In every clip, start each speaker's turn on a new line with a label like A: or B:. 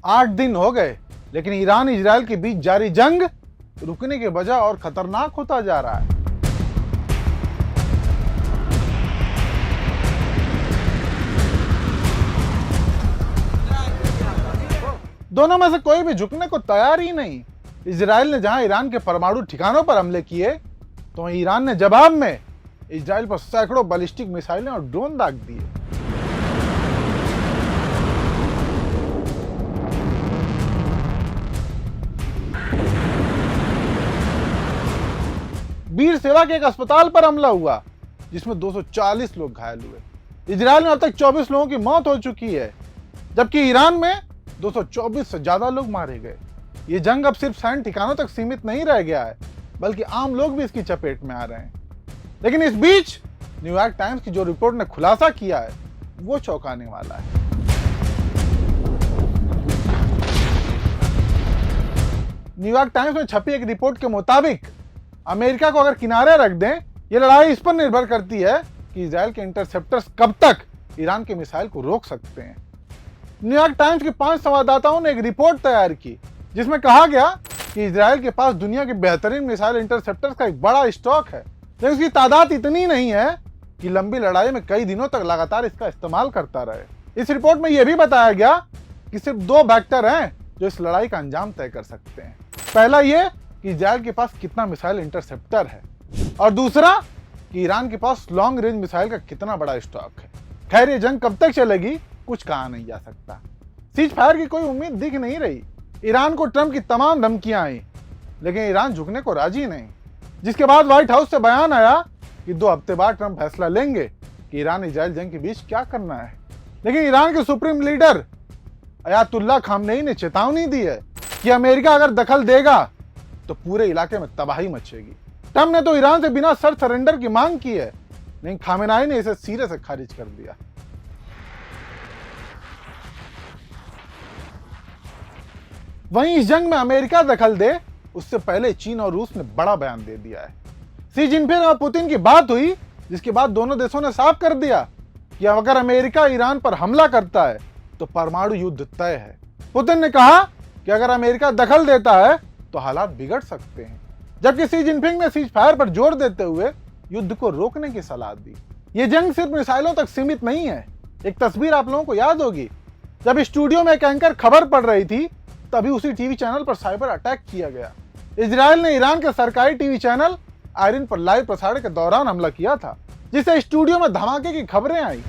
A: 8 दिन हो गए, लेकिन ईरान इजराइल के बीच जारी जंग रुकने के बजाय और खतरनाक होता जा रहा है। दोनों में से कोई भी झुकने को तैयार ही नहीं। इजराइल ने जहां ईरान के परमाणु ठिकानों पर हमले किए, तो ईरान ने जवाब में इजराइल पर सैकड़ों बैलिस्टिक मिसाइलें और ड्रोन दाग दिए। वीर सेवा के एक अस्पताल पर हमला हुआ, जिसमें 240 लोग घायल हुए। इजराइल में अब तक 24 लोगों की मौत हो चुकी है, जबकि ईरान में 224 से ज्यादा लोग मारे गए। ये जंग अब सिर्फ सैन्य ठिकानों तक सीमित नहीं रह गया है, बल्कि आम लोग भी इसकी चपेट में आ रहे हैं। लेकिन इस बीच न्यूयॉर्क टाइम्स की जो रिपोर्ट ने खुलासा किया है, वो चौंकाने वाला है। न्यूयॉर्क टाइम्स में छपी एक रिपोर्ट के मुताबिक अमेरिका को अगर किनारे रख दें, ये लड़ाई इस पर निर्भर करती है कि इजराइल के इंटरसेप्टर्स कब तक ईरान के मिसाइल को रोक सकते हैं। न्यूयॉर्क टाइम्स के 5 संवाददाताओं ने एक रिपोर्ट तैयार की, जिसमें कहा गया कि इजराइल के पास दुनिया के बेहतरीन मिसाइल इंटरसेप्टर्स का एक बड़ा स्टॉक है, लेकिन उसकी तादाद इतनी नहीं है कि लंबी लड़ाई में कई दिनों तक लगातार इसका इस्तेमाल करता रहे। इस रिपोर्ट में यह भी बताया गया कि सिर्फ 2 फैक्टर हैं जो इस लड़ाई का अंजाम तय कर सकते हैं। पहला ये कि इजराइल के पास कितना मिसाइल इंटरसेप्टर है, और दूसरा कि ईरान के पास लॉन्ग रेंज मिसाइल का कितना बड़ा स्टॉक है। खैर, ये जंग कब तक चलेगी कुछ कहा नहीं जा सकता। सीज फायर की कोई उम्मीद दिख नहीं रही। ईरान को ट्रंप की तमाम धमकियां आई, लेकिन ईरान झुकने को राजी नहीं, जिसके बाद व्हाइट हाउस से बयान आया कि 2 हफ्ते बाद ट्रंप फैसला लेंगे कि ईरान इजराइल जंग के बीच क्या करना है। लेकिन ईरान के सुप्रीम लीडर अयातुल्लाह खामनेई ने चेतावनी दी है कि अमेरिका अगर दखल देगा तो पूरे इलाके में तबाही मचेगी। ट्रंप ने तो ईरान से बिना शर्त सरेंडर की मांग की है, लेकिन खामेनेई ने इसे सिरे से खारिज कर दिया। वहीं इस जंग में अमेरिका दखल दे, उससे पहले चीन और रूस ने बड़ा बयान दे दिया है। शी जिनपिंग और पुतिन की बात हुई, जिसके बाद दोनों देशों ने साफ कर दिया कि अगर अमेरिका ईरान पर हमला करता है तो परमाणु युद्ध तय है। पुतिन ने कहा कि अगर अमेरिका दखल देता है तो हालात बिगड़ सकते हैं, जबकि शी जिनपिंग ने सीज फायर पर जोर देते हुए युद्ध को रोकने की सलाह दी। ये जंग सिर्फ मिसाइलों तक सीमित नहीं है। एक तस्वीर आप लोगों को याद होगी, जब स्टूडियो में एक एंकर खबर पढ़ रही थी, तभी उसी टीवी चैनल पर साइबर अटैक किया गया। इजराइल ने ईरान के सरकारी टीवी चैनल आयरन पर लाइव प्रसारण के दौरान हमला किया था, जिससे स्टूडियो में धमाके की खबरें आई।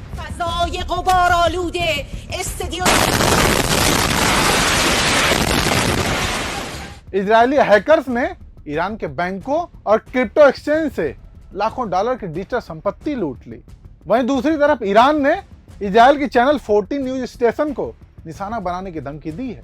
A: इजरायली हैकर्स ने ईरान के बैंकों और क्रिप्टो एक्सचेंज से लाखों डॉलर की डिजिटल संपत्ति लूट ली। वहीं दूसरी तरफ ईरान ने इजराइल की चैनल 14 न्यूज स्टेशन को निशाना बनाने की धमकी दी है।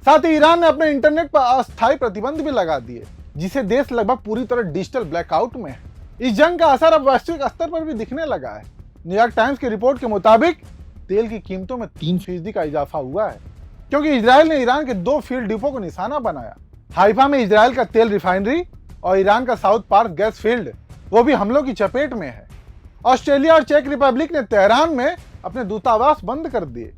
A: साथ ही ईरान ने अपने इंटरनेट पर अस्थायी प्रतिबंध भी लगा दिए, जिसे देश लगभग पूरी तरह डिजिटल ब्लैकआउट में है। इस जंग का असर अब वैश्विक स्तर पर भी दिखने लगा है। न्यूयॉर्क टाइम्स की रिपोर्ट के मुताबिक तेल की कीमतों में 3% का इजाफा हुआ है, क्योंकि इजराइल ने ईरान के 2 फील्ड डिपो को निशाना बनाया। हाइफा में इजराइल का तेल रिफाइनरी और ईरान का साउथ पार्क गैस फील्ड, वो भी हमलों की चपेट में है। ऑस्ट्रेलिया और चेक रिपब्लिक ने तेहरान में अपने दूतावास बंद कर दिए।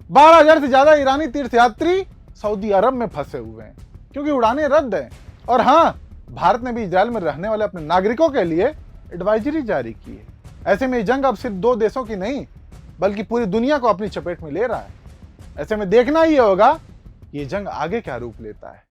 A: 12,000 से ज्यादा ईरानी तीर्थयात्री सऊदी अरब में फंसे हुए हैं, क्योंकि उड़ानें रद्द हैं। और हाँ, भारत ने भी इजराइल में रहने वाले अपने नागरिकों के लिए एडवाइजरी जारी की है। ऐसे में जंग अब सिर्फ 2 देशों की नहीं, बल्कि पूरी दुनिया को अपनी चपेट में ले रहा है। ऐसे में देखना ही होगा कि ये जंग आगे क्या रूप लेता है।